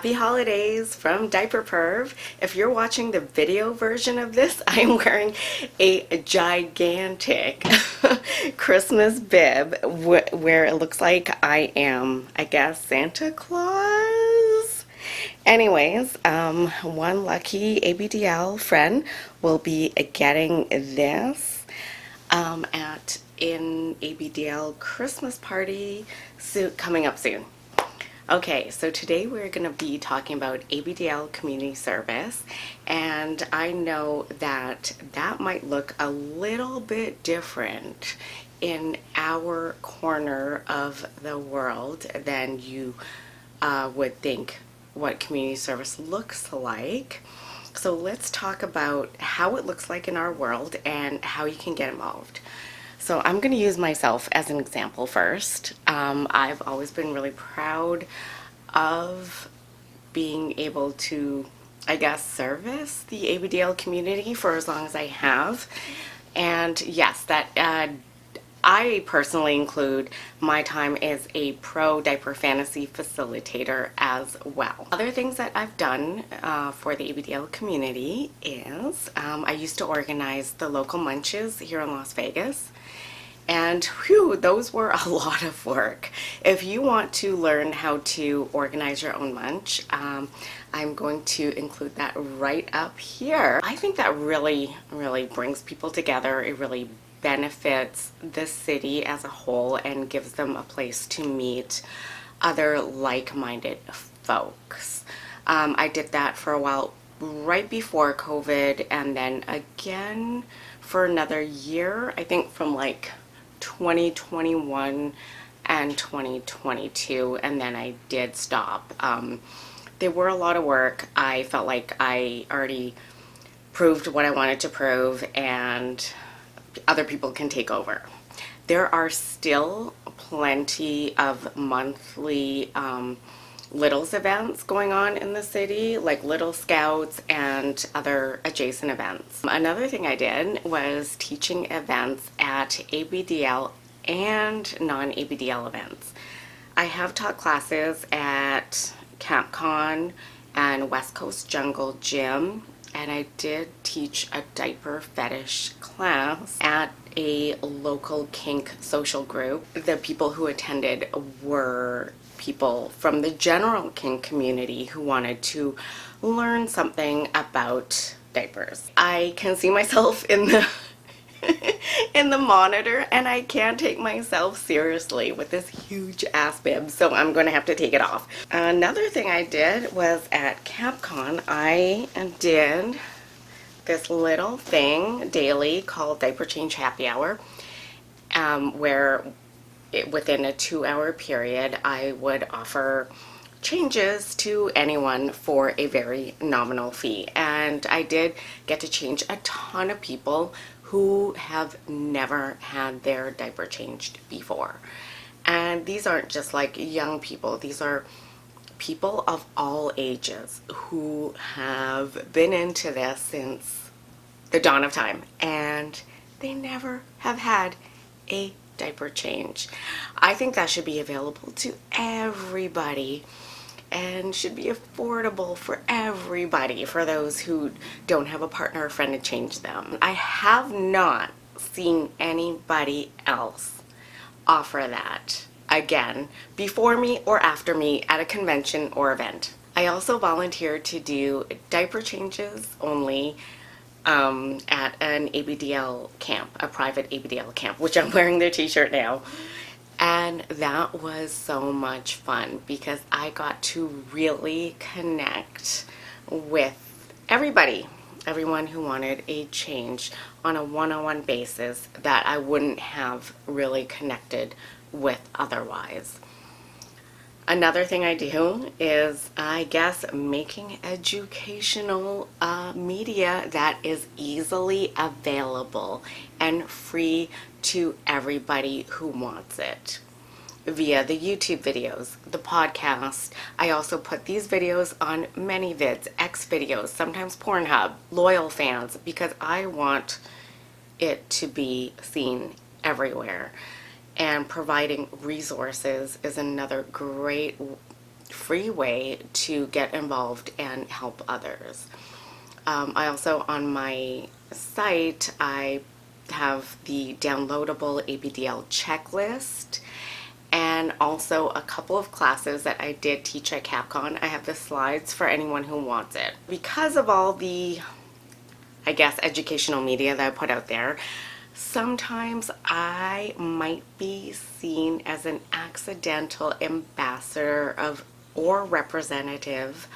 Happy holidays from Diaperperv. If you're watching the video version of this, I am wearing a gigantic Christmas bib where it looks like I am, I guess, Santa Claus. Anyways, one lucky ABDL friend will be getting this in ABDL Christmas party coming up soon. Okay, so today we're going to be talking about ABDL community service, and I know that might look a little bit different in our corner of the world than you would think what community service looks like. So let's talk about how it looks like in our world and how you can get involved. So I'm going to use myself as an example first. I've always been really proud of being able to, I guess, service the ABDL community for as long as I have. And yes, that I personally include my time as a pro diaper fantasy facilitator as well. Other things that I've done for the ABDL community is I used to organize the local munches here in Las Vegas. And whew, those were a lot of work. If you want to learn how to organize your own munch, I'm going to include that right up here. I think that really brings people together. It really benefits the city as a whole and gives them a place to meet other like-minded folks. I did that for a while right before COVID, and then again for another year, I think from like 2021 and 2022, and then I did stop. They were a lot of work. I felt like I already proved what I wanted to prove, and other people can take over. There are still plenty of monthly Littles events going on in the city, like Little Scouts and other adjacent events. Another thing I did was teaching events at ABDL and non-ABDL events. I have taught classes at CampCon and West Coast Jungle Gym, and I did teach a diaper fetish class at a local kink social group. The people who attended were people from the general kink community who wanted to learn something about diapers. I can see myself in the in the monitor, and I can't take myself seriously with this huge ass bib, so I'm going to have to take it off. Another thing I did was at CampCon, I did this little thing daily called Diaper Change Happy Hour, where within a 2-hour period I would offer changes to anyone for a very nominal fee. And I did get to change a ton of people who have never had their diaper changed before. And these aren't just like young people, these are people of all ages who have been into this since the dawn of time, and they never have had a diaper change. I think that should be available to everybody and should be affordable for everybody, for those who don't have a partner or friend to change them. I have not seen anybody else offer that again before me or after me at a convention or event. I also volunteered to do diaper changes only at an ABDL camp, a private ABDL camp, which I'm wearing their t-shirt now. And that was so much fun because I got to really connect with everyone who wanted a change on a one-on-one basis that I wouldn't have really connected with otherwise. Another thing I do is, I guess, making educational media that is easily available and free to everybody who wants it via the YouTube videos, the podcast. I also put these videos on ManyVids, X videos, sometimes Pornhub, loyal fans, because I want it to be seen everywhere. And providing resources is another great free way to get involved and help others. I also, on my site, I have the downloadable ABDL checklist and also a couple of classes that I did teach at Capcom. I have the slides for anyone who wants it. Because of all the, I guess, educational media that I put out there, sometimes I might be seen as an accidental ambassador of or representative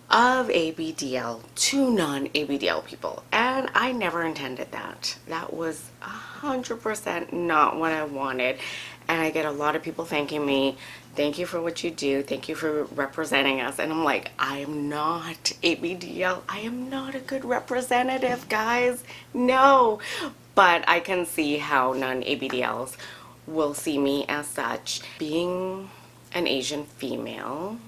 of ABDL to non-ABDL people, and I never intended that. That was 100% not what I wanted, and I get a lot of people thanking me, thank you for what you do, thank you for representing us, and I'm like, I am not ABDL, I am not a good representative, guys, no. But I can see how non-ABDLs will see me as such. Being an Asian female,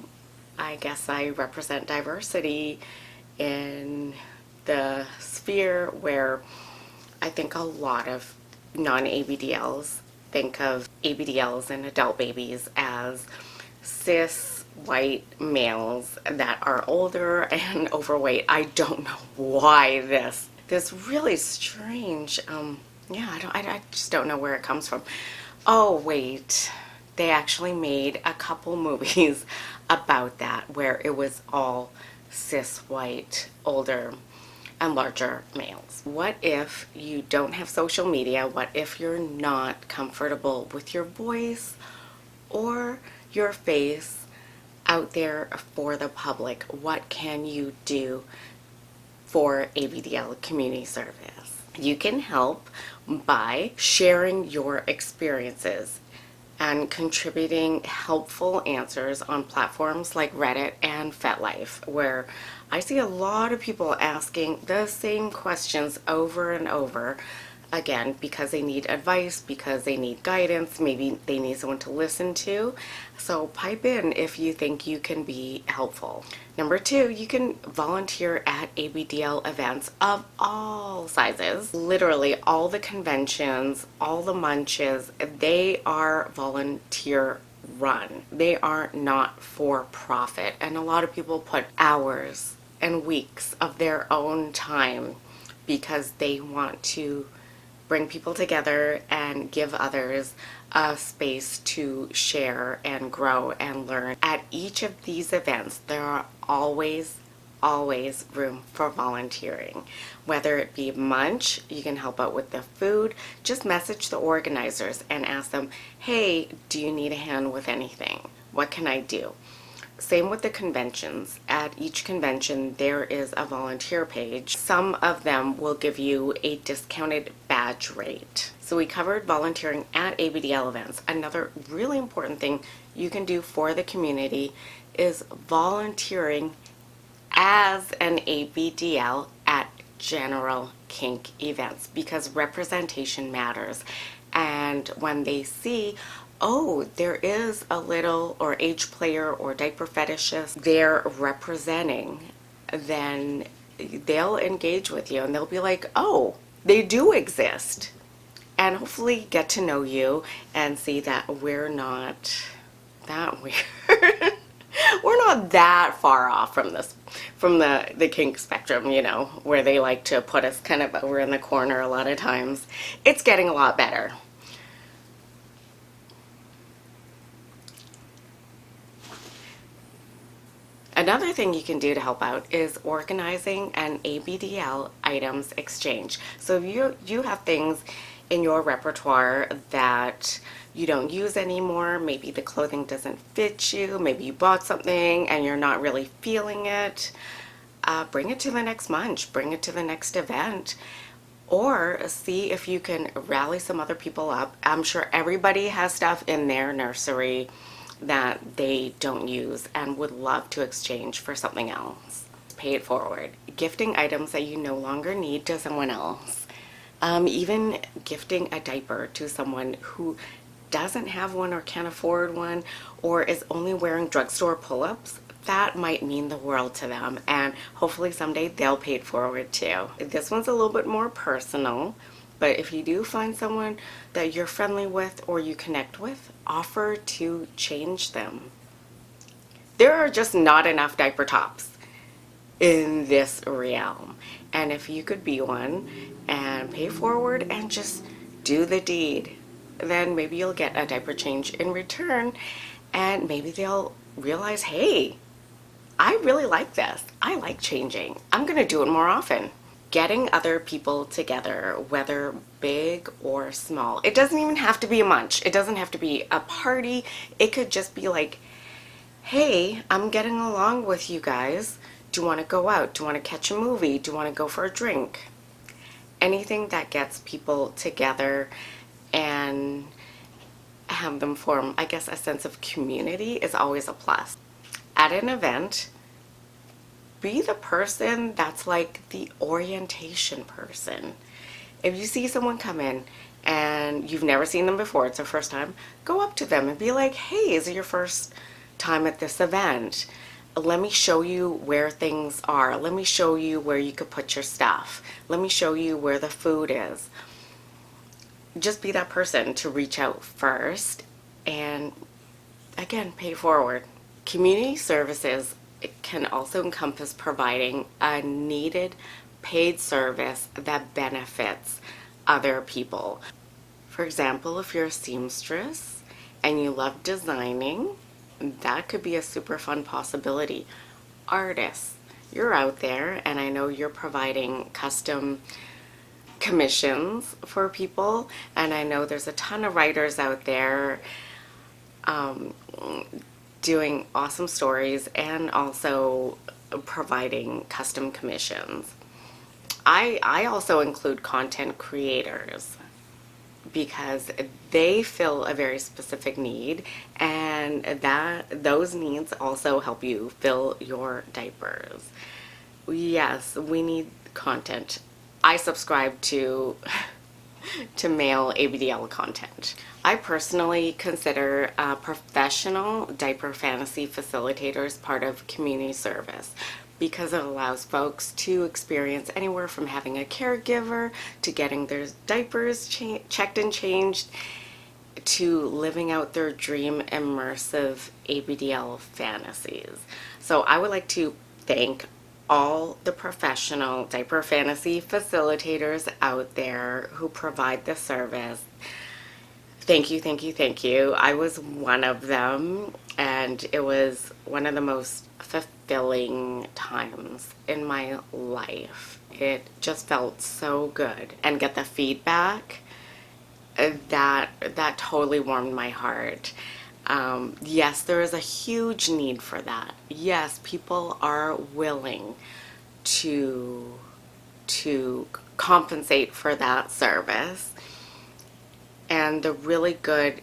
I guess I represent diversity in the sphere where I think a lot of non-ABDLs think of ABDLs and adult babies as cis white males that are older and overweight. I don't know why this really strange, yeah, I just don't know where it comes from. Oh wait, they actually made a couple movies about that where it was all cis white older and larger males. What if you don't have social media? What if you're not comfortable with your voice or your face out there for the public? What can you do for ABDL community service? You can help by sharing your experiences and contributing helpful answers on platforms like Reddit and FetLife, where I see a lot of people asking the same questions over and over again because they need advice, because they need guidance, maybe they need someone to listen to. So pipe in if you think you can be helpful. Number two, you can volunteer at ABDL events of all sizes. Literally all the conventions, all the munches, they are volunteer run. They are not for profit. And a lot of people put hours and weeks of their own time because they want to bring people together and give others a space to share and grow and learn. At each of these events, there are always room for volunteering. Whether it be munch, you can help out with the food, just message the organizers and ask them, hey, do you need a hand with anything? What can I do? Same with the conventions. At each convention, there is a volunteer page. Some of them will give you a discounted badge rate. So we covered volunteering at ABDL events. Another really important thing you can do for the community is volunteering as an ABDL at general kink events, because representation matters. And when they see, oh, there is a little or age player or diaper fetishist they're representing, then they'll engage with you and they'll be like, oh, they do exist. And hopefully get to know you and see that we're not that weird. We're not that far off from the kink spectrum, you know, where they like to put us kind of over in the corner a lot of times. It's getting a lot better. Another thing you can do to help out is organizing an ABDL items exchange. So if you have things in your repertoire that you don't use anymore, maybe the clothing doesn't fit you, maybe you bought something and you're not really feeling it, bring it to the next munch, bring it to the next event, or see if you can rally some other people up. I'm sure everybody has stuff in their nursery that they don't use and would love to exchange for something else. Pay it forward. Gifting items that you no longer need to someone else. Even gifting a diaper to someone who doesn't have one or can't afford one or is only wearing drugstore pull-ups, that might mean the world to them, and hopefully someday they'll pay it forward too. This one's a little bit more personal, but if you do find someone that you're friendly with or you connect with, offer to change them. There are just not enough diaper tops in this realm. And if you could be one and pay forward and just do the deed, then maybe you'll get a diaper change in return, and maybe they'll realize, hey, I really like this. I like changing. I'm going to do it more often. Getting other people together, whether big or small. It doesn't even have to be a munch. It doesn't have to be a party. It could just be like, hey, I'm getting along with you guys. Do you want to go out? Do you want to catch a movie? Do you want to go for a drink? Anything that gets people together and have them form, I guess, a sense of community is always a plus. At an event, be the person that's like the orientation person. If you see someone come in and you've never seen them before, it's their first time, go up to them and be like, hey, is it your first time at this event? Let me show you where things are. Let me show you where you could put your stuff. Let me show you where the food is. Just be that person to reach out first, and again, pay forward. Community services can also encompass providing a needed paid service that benefits other people. For example, if you're a seamstress and you love designing, that could be a super fun possibility. Artists, you're out there, and I know you're providing custom commissions for people, and I know there's a ton of writers out there doing awesome stories and also providing custom commissions. I also include content creators because they fill a very specific need, and those needs also help you fill your diapers. Yes, we need content. I subscribe to male ABDL content. I personally consider professional diaper fantasy facilitators part of community service because it allows folks to experience anywhere from having a caregiver to getting their diapers checked and changed to living out their dream immersive ABDL fantasies. So I would like to thank all the professional diaper fantasy facilitators out there who provide this service. Thank you, thank you, thank you. I was one of them, and it was one of the most fulfilling times in my life. It just felt so good, and get the feedback that totally warmed my heart. Yes, there is a huge need for that. Yes, people are willing to compensate for that service. And the really good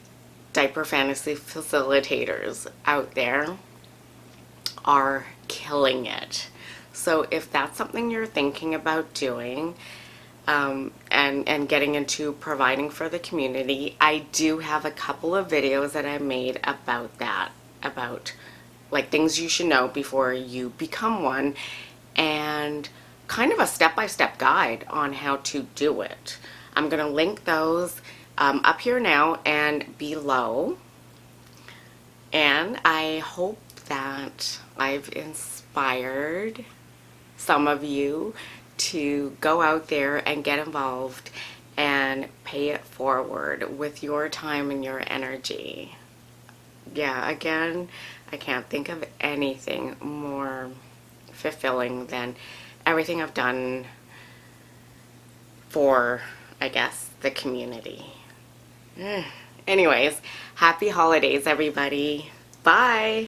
diaper fantasy facilitators out there are killing it. So if that's something you're thinking about doing, and getting into providing for the community, I do have a couple of videos that I made about that, about like things you should know before you become one, and kind of a step-by-step guide on how to do it. I'm gonna link those up here now and below, and I hope that I've inspired some of you to go out there and get involved and pay it forward with your time and your energy. Yeah, again, I can't think of anything more fulfilling than everything I've done for, I guess, the community. Anyways, happy holidays, everybody. Bye.